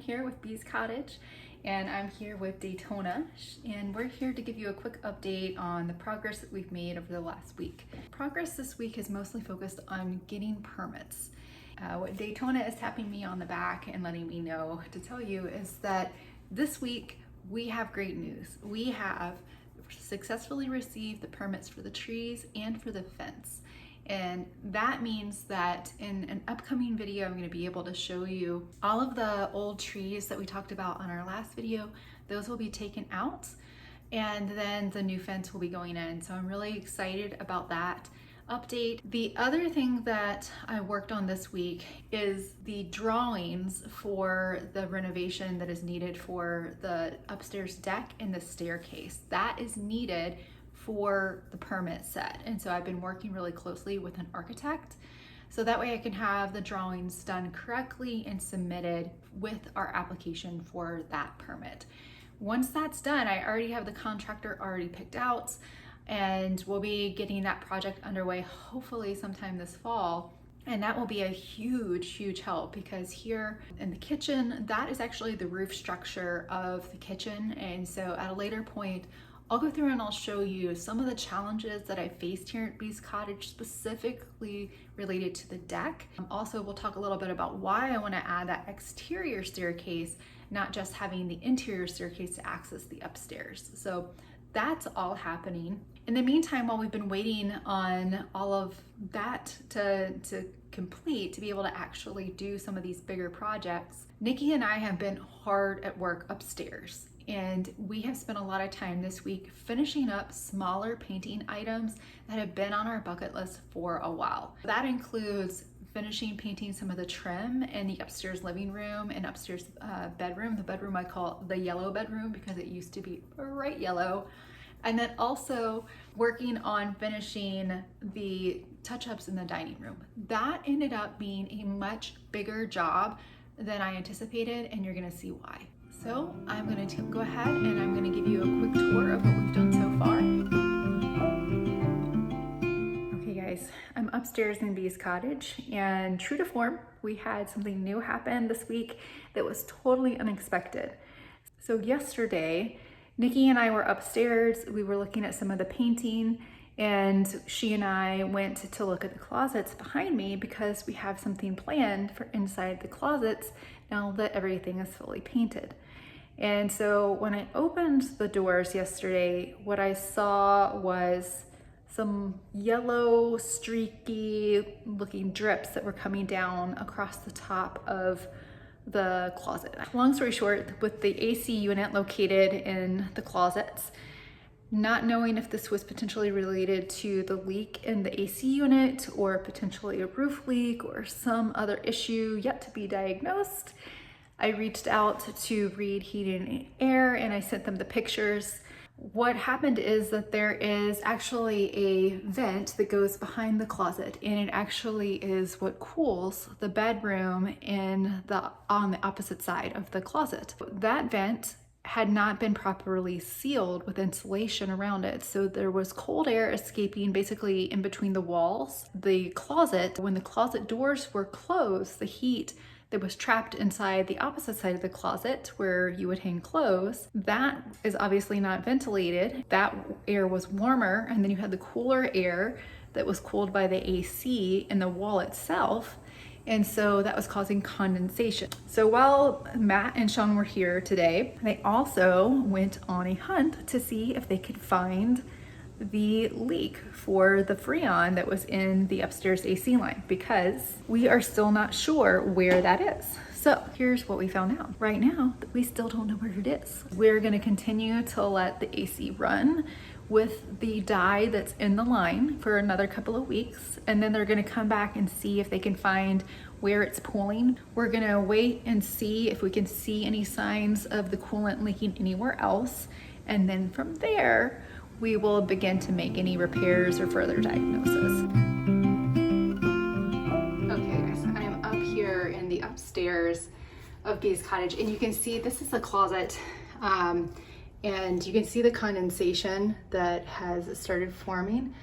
here with Bees Cottage, and I'm here with Daytona, and we're here to give you a quick update on the progress that we've made over the last week. Progress this week is mostly focused on getting permits. What Daytona is tapping me on the back and letting me know to tell you is that this week we have great news. We have successfully received the permits for the trees and for the fence. And that means that in an upcoming video, I'm going to be able to show you all of the old trees that we talked about on our last video. Those will be taken out, and then the new fence will be going in. So I'm really excited about that update. The other thing that I worked on this week is the drawings for the renovation that is needed for the upstairs deck and the staircase. That is needed for the permit set. And so I've been working really closely with an architect so that way I can have the drawings done correctly and submitted with our application for that permit. Once that's done, I already have the contractor already picked out, and we'll be getting that project underway hopefully sometime this fall. And that will be a huge help, because here in the kitchen, that is actually the roof structure of the kitchen. And so at a later point, I'll go through and I'll show you some of the challenges that I faced here at Bees Cottage, specifically related to the deck. Also, we'll talk a little bit about why I want to add that exterior staircase, not just having the interior staircase to access the upstairs. So that's all happening. In the meantime, while we've been waiting on all of that to complete, to be able to actually do some of these bigger projects, Nikki and I have been hard at work upstairs. And we have spent a lot of time this week finishing up smaller painting items that have been on our bucket list for a while. That includes finishing painting some of the trim in the upstairs living room and upstairs bedroom. The bedroom I call the yellow bedroom because it used to be bright yellow. And then also working on finishing the touch-ups in the dining room. That ended up being a much bigger job than I anticipated, and you're gonna see why. So I'm going to go ahead and I'm going to give you a quick tour of what we've done so far. Okay guys, I'm upstairs in Bees Cottage, and true to form, we had something new happen this week that was totally unexpected. So yesterday, Nikki and I were upstairs, we were looking at some of the painting, and she and I went to look at the closets behind me because we have something planned for inside the closets now that everything is fully painted. And so when I opened the doors yesterday, what I saw was some yellow, streaky looking drips that were coming down across the top of the closet. Long story short, with the AC unit located in the closets, not knowing if this was potentially related to the leak in the AC unit or potentially a roof leak or some other issue yet to be diagnosed, I reached out to Reed Heating and Air and I sent them the pictures. What happened is that there is actually a vent that goes behind the closet, and it actually is what cools the bedroom on the opposite side of the closet. That vent had not been properly sealed with insulation around it. So there was cold air escaping basically in between the walls. The closet, when the closet doors were closed, the heat that was trapped inside the opposite side of the closet where you would hang clothes, that is obviously not ventilated. That air was warmer, and then you had the cooler air that was cooled by the AC in the wall itself. And so that was causing condensation. So while Matt and Sean were here today, they also went on a hunt to see if they could find the leak for the Freon that was in the upstairs AC line, because we are still not sure where that is. So here's what we found out. Right now, we still don't know where it is. We're gonna continue to let the AC run with the dye that's in the line for another couple of weeks, and then they're gonna come back and see if they can find where it's pooling. We're gonna wait and see if we can see any signs of the coolant leaking anywhere else, and then from there, we will begin to make any repairs or further diagnosis. Okay guys, I'm up here in the upstairs of Bees Cottage, and you can see this is a closet, and you can see the condensation that has started forming,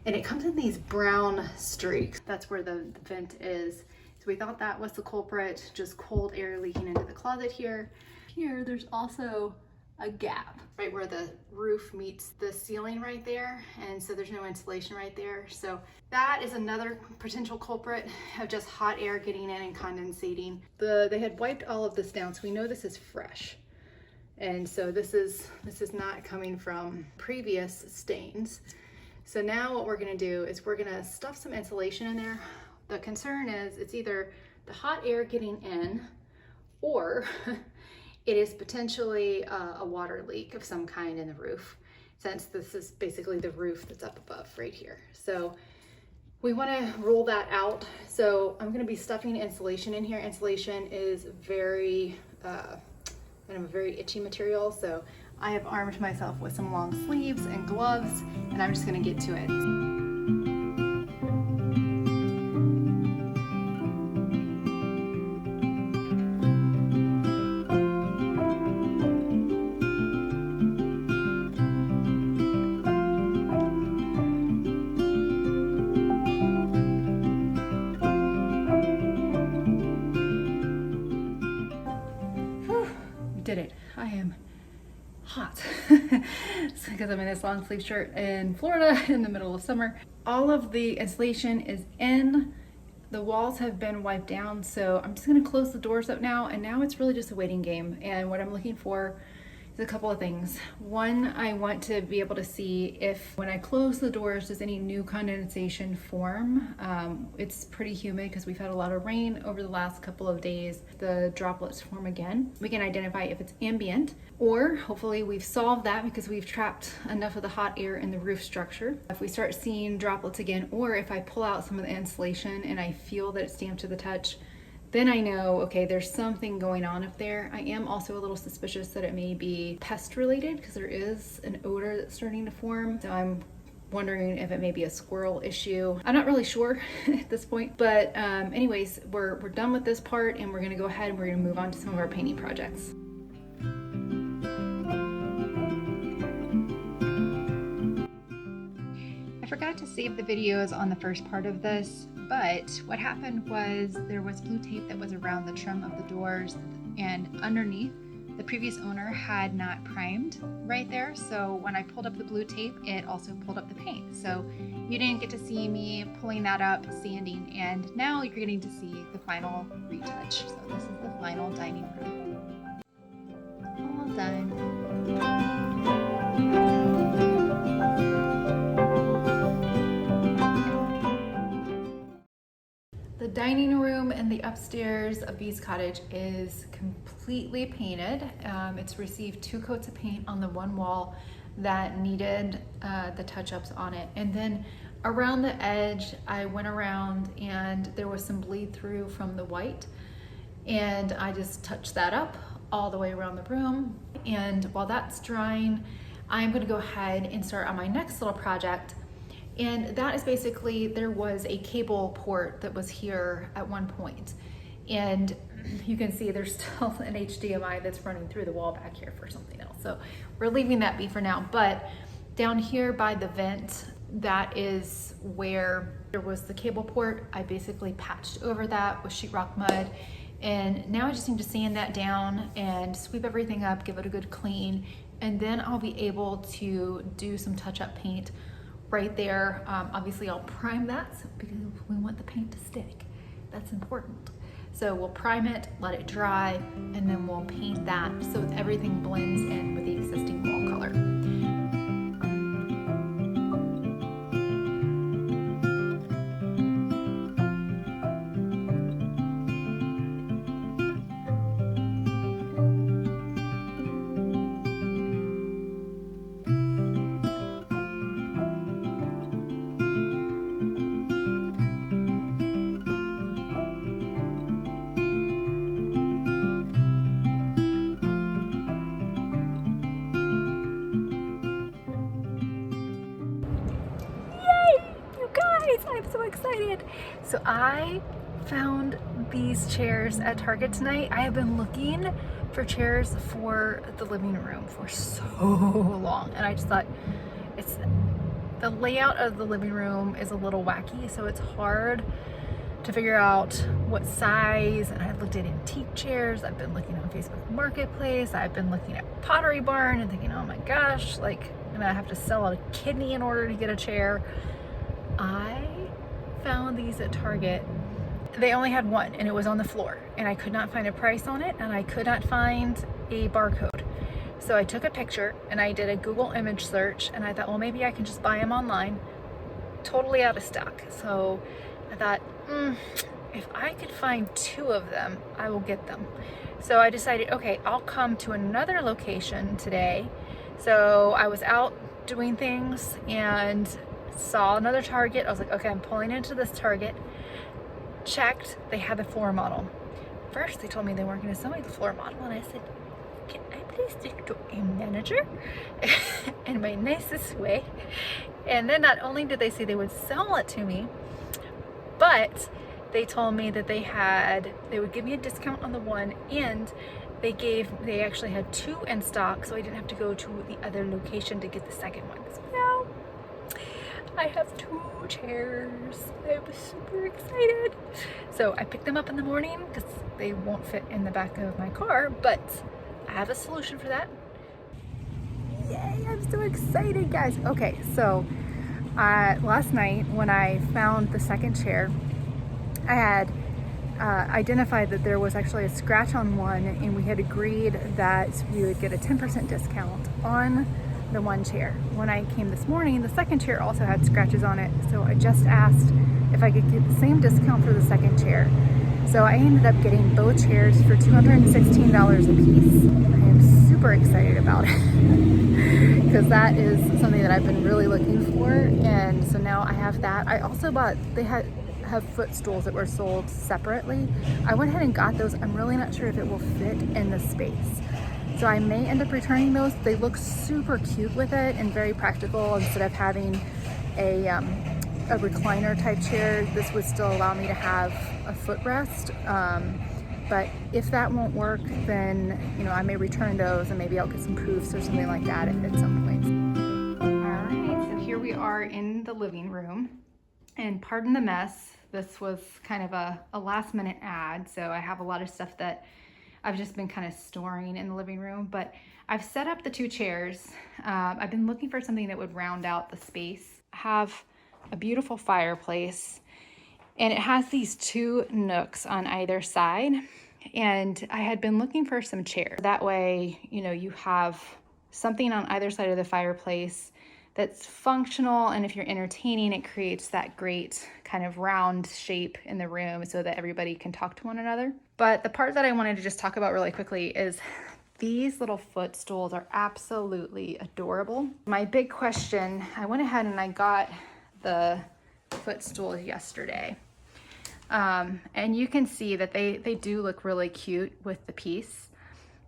and it comes in these brown streaks. That's where the vent is. So we thought that was the culprit, just cold air leaking into the closet here. Here, there's also a gap right where the roof meets the ceiling right there, and so there's no insulation right there. So that is another potential culprit of just hot air getting in and condensating. They had wiped all of this down, so we know this is fresh, and so this is not coming from previous stains. So now what we're going to do is we're going to stuff some insulation in there. The concern is it's either the hot air getting in, or it is potentially a water leak of some kind in the roof, since this is basically the roof that's up above right here. So we want to rule that out. So I'm going to be stuffing insulation in here. Insulation is very kind of a very itchy material, so I have armed myself with some long sleeves and gloves, and I'm just going to get to it. Did it. I am hot because I'm in this long sleeve shirt in Florida in the middle of summer. All of the insulation is in. The walls have been wiped down, so I'm just going to close the doors up now, and now it's really just a waiting game. And what I'm looking for is a couple of things. One, I want to be able to see if when I close the doors, does any new condensation form. It's pretty humid because we've had a lot of rain over the last couple of days. The droplets form again. We can identify if it's ambient, or hopefully we've solved that because we've trapped enough of the hot air in the roof structure. If we start seeing droplets again, or if I pull out some of the insulation and I feel that it's damp to the touch, then I know, okay, there's something going on up there. I am also a little suspicious that it may be pest related because there is an odor that's starting to form. So I'm wondering if it may be a squirrel issue. I'm not really sure at this point, but anyways, we're done with this part, and we're gonna go ahead and we're gonna move on to some of our painting projects. I forgot to save the videos on the first part of this, but what happened was there was blue tape that was around the trim of the doors, and underneath, the previous owner had not primed right there, so when I pulled up the blue tape, it also pulled up the paint. So you didn't get to see me pulling that up, sanding, and now you're getting to see the final retouch. So this is the final dining room. All done. The dining room and the upstairs of Bee's Cottage is completely painted. It's received 2 coats of paint on the one wall that needed the touch-ups on it. And then around the edge, I went around and there was some bleed through from the white. And I just touched that up all the way around the room. And while that's drying, I'm gonna go ahead and start on my next little project. And that is basically, there was a cable port that was here at one point. And you can see there's still an HDMI that's running through the wall back here for something else. So we're leaving that be for now. But down here by the vent, that is where there was the cable port. I basically patched over that with sheetrock mud. And now I just need to sand that down and sweep everything up, give it a good clean. And then I'll be able to do some touch-up paint right there. Obviously I'll prime that because we want the paint to stick. That's important. So we'll prime it, let it dry, and then we'll paint that so everything blends in with the existing wall color. I'm so excited. So I found these chairs at Target tonight. I have been looking for chairs for the living room for so long, and I just thought the layout of the living room is a little wacky, so it's hard to figure out what size, and I've looked at antique chairs, I've been looking on Facebook Marketplace, I've been looking at Pottery Barn and thinking, oh my gosh, like I'm gonna have to sell a kidney in order to get a chair. I found these at Target. They only had one and it was on the floor, and I could not find a price on it, and I could not find a barcode. So I took a picture and I did a Google image search, and I thought, well, maybe I can just buy them online. Totally out of stock. So I thought, if I could find 2 of them, I will get them. So I decided, okay, I'll come to another location today. So I was out doing things and saw another Target. I was like, okay, I'm pulling into this Target. Checked, they had the floor model. First, they told me they weren't going to sell me the floor model, and I said, can I please speak to a manager? In my nicest way. And then not only did they say they would sell it to me, but they told me that they would give me a discount on the one, and they actually had 2 in stock, so I didn't have to go to the other location to get the second one. So now I have 2 chairs. I was super excited. So I picked them up in the morning because they won't fit in the back of my car, but I have a solution for that. Yay, I'm so excited, guys. Okay, so last night when I found the second chair, I had identified that there was actually a scratch on one, and we had agreed that we would get a 10% discount on the one chair. When I came this morning, the second chair also had scratches on it, so I just asked if I could get the same discount for the second chair. So I ended up getting both chairs for $216 a piece. I am super excited about it because that is something that I've been really looking for, and so now I have that. I also bought, they have footstools that were sold separately. I went ahead and got those. I'm really not sure if it will fit in the space, so I may end up returning those. They look super cute with it and very practical. Instead of having a recliner type chair, this would still allow me to have a footrest. But if that won't work, then I may return those, and maybe I'll get some proofs or something like that at some point. All right, so here we are in the living room, and pardon the mess. This was kind of a last minute ad, so I have a lot of stuff that I've just been kind of storing in the living room, but I've set up the 2 chairs. I've been looking for something that would round out the space. I have a beautiful fireplace, and it has these 2 nooks on either side, and I had been looking for some chairs. That way, you have something on either side of the fireplace that's functional, and if you're entertaining, it creates that great kind of round shape in the room so that everybody can talk to one another. But the part that I wanted to just talk about really quickly is these little footstools are absolutely adorable. My big question, I went ahead and I got the footstool yesterday. And you can see that they do look really cute with the piece.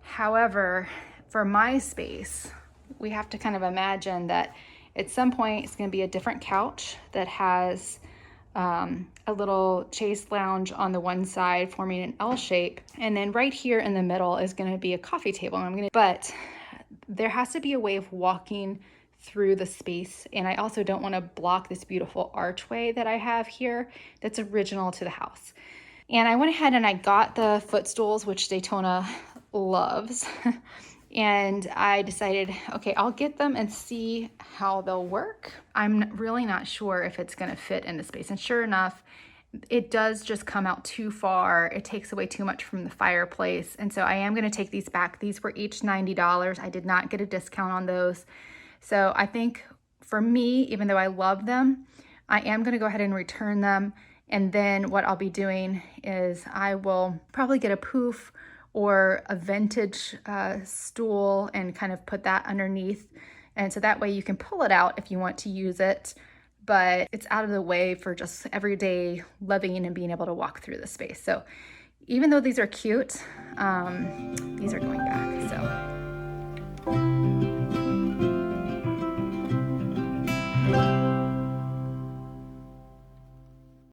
However, for my space, we have to kind of imagine that at some point it's going to be a different couch that has a little chaise lounge on the one side forming an L shape, and then right here in the middle is going to be a coffee table. But there has to be a way of walking through the space, and I also don't want to block this beautiful archway that I have here that's original to the house. And I went ahead and I got the footstools, which Daytona loves. And I decided, okay, I'll get them and see how they'll work. I'm really not sure if it's going to fit in the space. And sure enough, it does just come out too far. It takes away too much from the fireplace. And so I am going to take these back. These were each $90. I did not get a discount on those. So I think for me, even though I love them, I am going to go ahead and return them. And then what I'll be doing is I will probably get a poof or a vintage stool and kind of put that underneath. And so that way you can pull it out if you want to use it, but it's out of the way for just everyday living and being able to walk through the space. So even though these are cute, these are going back, so.